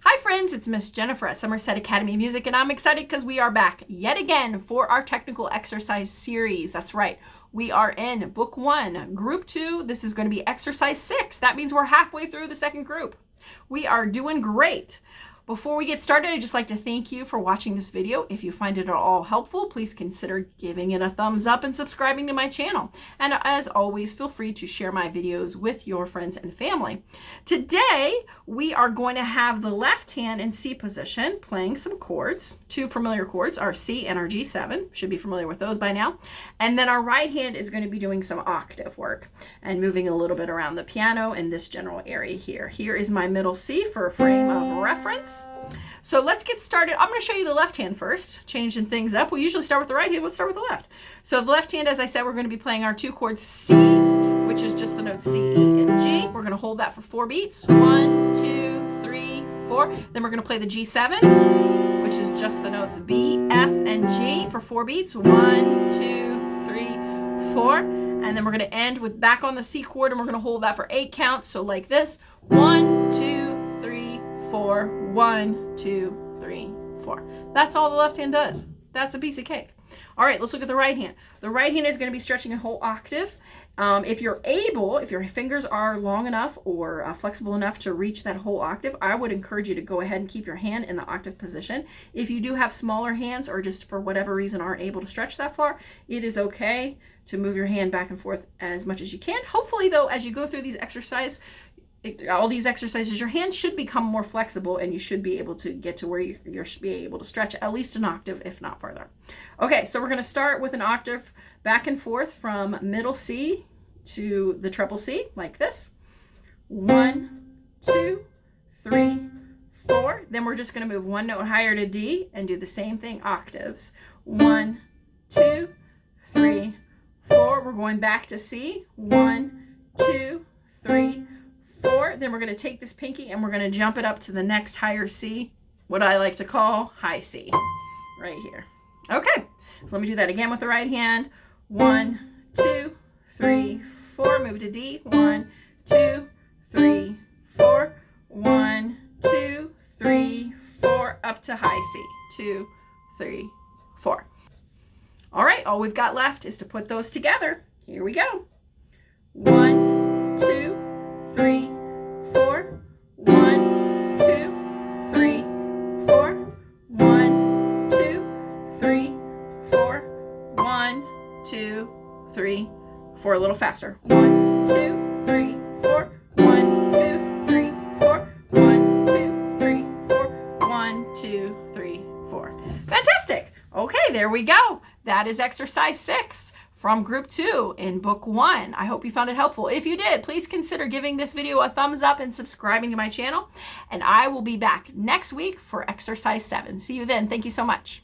Hi friends, it's Miss Jenifer at Somerset Academy of Music, and I'm excited because we are back yet again for our technical exercise series. That's right, we are in Book 1, Group 2. This is going to be Exercise 6. That means we're halfway through the second group. We are doing great. Before we get started, I'd just like to thank you for watching this video. If you find it at all helpful, please consider giving it a thumbs up and subscribing to my channel. And as always, feel free to share my videos with your friends and family. Today, we are going to have the left hand in C position, playing some chords. Two familiar chords, our C and our G7. Should be familiar with those by now. And then our right hand is going to be doing some octave work and moving a little bit around the piano in this general area here. Here is my middle C for a frame of reference. So let's get started. I'm going to show you the left hand first, changing things up. We usually start with the right hand. Let's start with the left. So the left hand, as I said, we're going to be playing our two chords C, which is just the notes C, E, and G. We're going to hold that for 4 beats. 1, 2, 3, 4. Then we're going to play the G7, which is just the notes B, F, and G for 4 beats. 1, 2, 3, 4. And then we're going to end with back on the C chord, and we're going to hold that for 8 counts. So like this. 1, 2, 3, 4. 1, 2, 3, 4. That's all the left hand does. That's a piece of cake. All right, let's look at the right hand. The right hand is going to be stretching a whole octave. If you're able, if your fingers are long enough or flexible enough to reach that whole octave, I would encourage you to go ahead and keep your hand in the octave position. If you do have smaller hands or just for whatever reason aren't able to stretch that far, it is okay to move your hand back and forth as much as you can. Hopefully, though, as you go through all these exercises, your hands should become more flexible and you should be able to get to where you're be able to stretch at least an octave, if not further. Okay, so we're going to start with an octave back and forth from middle C to the treble C, like this. 1, 2, 3, 4. Then we're just going to move one note higher to D and do the same thing, octaves. 1, 2, 3, 4. We're going back to C. 1, 2, 3, 4. Then we're going to take this pinky and we're going to jump it up to the next higher C, what I like to call high C, right here. Okay, so let me do that again with the right hand. 1, 2, 3, 4. Move to D. 1, 2, 3, 4. 1, 2, 3, 4. Up to high C. 2, 3, 4. All right, all we've got left is to put those together. Here we go. 1, 2, 3, 4. 1, 2, 3, 4. 1, 2, 3, 4. 1, 2, 3, 4. A little faster. 1, 2, 3, 4. 1, 2, 3, 4. 1, 2, 3, 4. 1, 2, 3, 4. Fantastic. Okay, there we go. That is exercise 6 from Group 2 in Book 1. I hope you found it helpful. If you did, please consider giving this video a thumbs up and subscribing to my channel. And I will be back next week for exercise 7. See you then. Thank you so much.